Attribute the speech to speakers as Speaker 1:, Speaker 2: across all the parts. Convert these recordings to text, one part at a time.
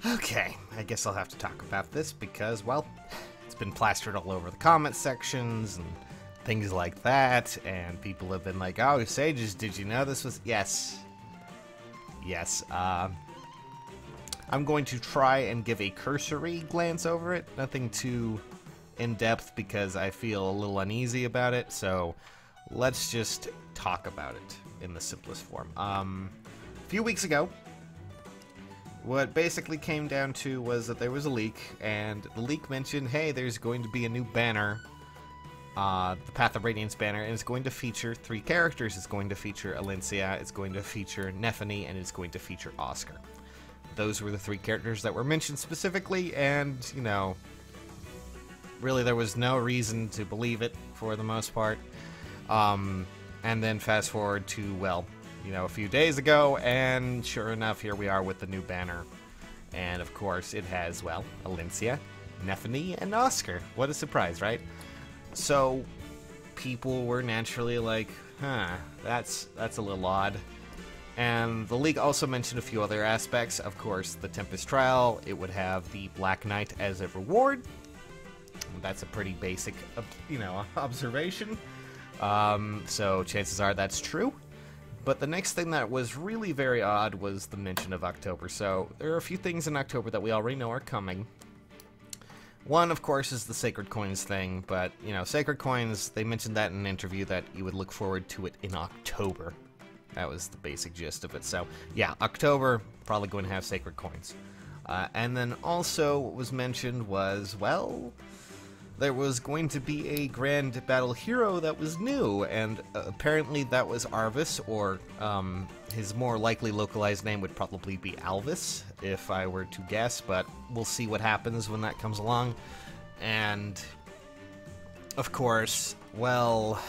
Speaker 1: Okay, I guess I'll have to talk about this because, well, it's been plastered all over the comment sections and things like that, and people have been like, oh, Sages, did you know this was... Yes. Yes, I'm going to try and give a cursory glance over it, nothing too in-depth because I feel a little uneasy about it, so let's just talk about it in the simplest form. A few weeks ago, what basically came down to was that there was a leak, and the leak mentioned, hey, there's going to be a new banner, the Path of Radiance banner, and it's going to feature 3 characters. It's going to feature Alencia, it's going to feature Nephany, and it's going to feature Oscar. Those were the 3 characters that were mentioned specifically, and, you know, really there was no reason to believe it for the most part. And then fast forward to, well, you know, a few days ago, and sure enough, here we are with the new banner. And of course, it has, well, Alencia, Nephany, and Oscar. What a surprise, right? So, people were naturally like, huh, that's a little odd. And the league also mentioned a few other aspects. Of course, the Tempest Trial, it would have the Black Knight as a reward. That's a pretty basic, you know, observation. So chances are that's true. But the next thing that was really very odd was the mention of October. So there are a few things in October that we already know are coming. One, of course, is the Sacred Coins thing. But, you know, Sacred Coins, they mentioned that in an interview that you would look forward to it in October. That was the basic gist of it. So, yeah, October, probably going to have Sacred Coins. And then also what was mentioned was, well, there was going to be a Grand Battle Hero that was new, and apparently that was Arvis, or his more likely localized name would probably be Alvis, if I were to guess, but we'll see what happens when that comes along. And, of course, well...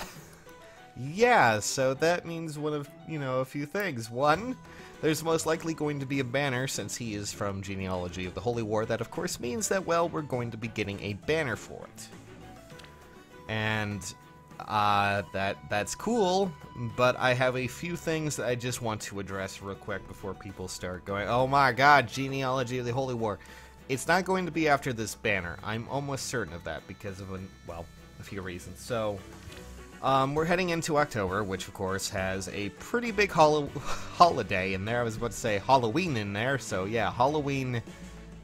Speaker 1: yeah, so that means one of, you know, a few things. One, there's most likely going to be a banner, since he is from Genealogy of the Holy War. That, of course, means that, well, we're going to be getting a banner for it. And, that's cool, but I have a few things that I just want to address real quick before people start going, oh my god, Genealogy of the Holy War. It's not going to be after this banner. I'm almost certain of that, because of, well, a few reasons. So... we're heading into October, which of course has a pretty big holiday in there. I was about to say Halloween in there, so yeah, Halloween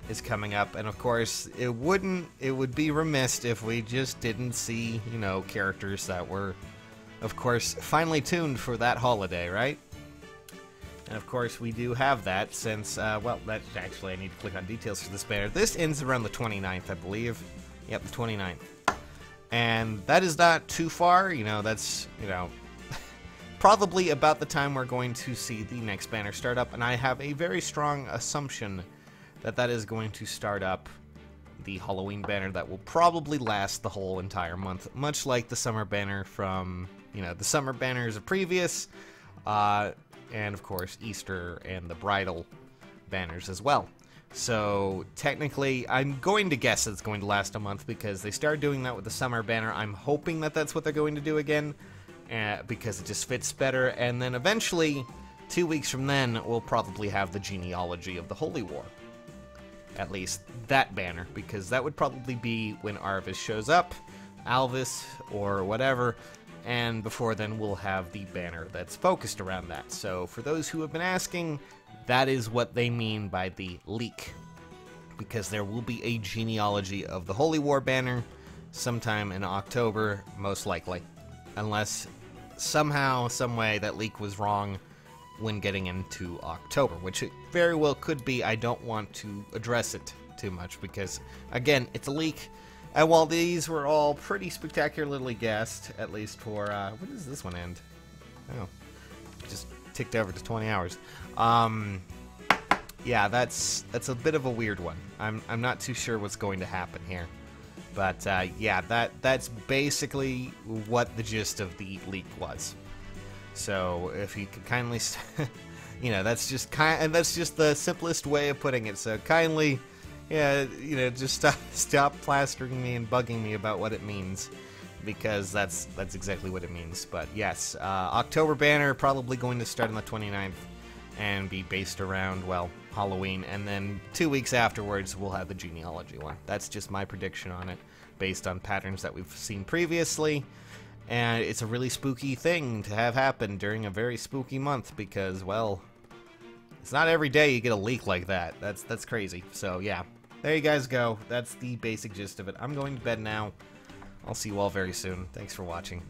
Speaker 1: is coming up, and of course it would be remiss if we just didn't see, you know, characters that were, of course, finely tuned for that holiday, right? And of course we do have that since, well, that actually I need to click on details for this banner. This ends around the 29th, I believe. Yep, the 29th. And that is not too far, you know, that's, you know, probably about the time we're going to see the next banner start up, and I have a very strong assumption that that is going to start up the Halloween banner that will probably last the whole entire month, much like the summer banner from, you know, the summer banners of previous, and of course Easter and the bridal banners as well. So, technically, I'm going to guess it's going to last a month because they started doing that with the summer banner. I'm hoping that that's what they're going to do again, because it just fits better. And then eventually, 2 weeks from then, we'll probably have the Genealogy of the Holy War. At least that banner, because that would probably be when Arvis shows up, Alvis, or whatever. And before then, we'll have the banner that's focused around that. So, for those who have been asking... that is what they mean by the leak, because there will be a Genealogy of the Holy War banner sometime in October, most likely, unless somehow, some way, that leak was wrong when getting into October, which it very well could be. I don't want to address it too much, because, again, it's a leak, and while these were all pretty spectacularly guessed, at least for, when does this one end? Oh, just ticked over to 20 hours. Yeah, that's a bit of a weird one. I'm not too sure what's going to happen here. But, yeah, that's basically what the gist of the leak was. So, if you could kindly, you know, that's just the simplest way of putting it. So, kindly, yeah, you know, just stop plastering me and bugging me about what it means. Because that's exactly what it means. But yes, October banner probably going to start on the 29th. and be based around, well, Halloween, and then 2 weeks afterwards we'll have the genealogy one. That's just my prediction on it, based on patterns that we've seen previously, and it's a really spooky thing to have happen during a very spooky month, because, well, it's not every day you get a leak like that. That's crazy. So yeah, there you guys go. That's the basic gist of it. I'm going to bed now. I'll see you all very soon. Thanks for watching.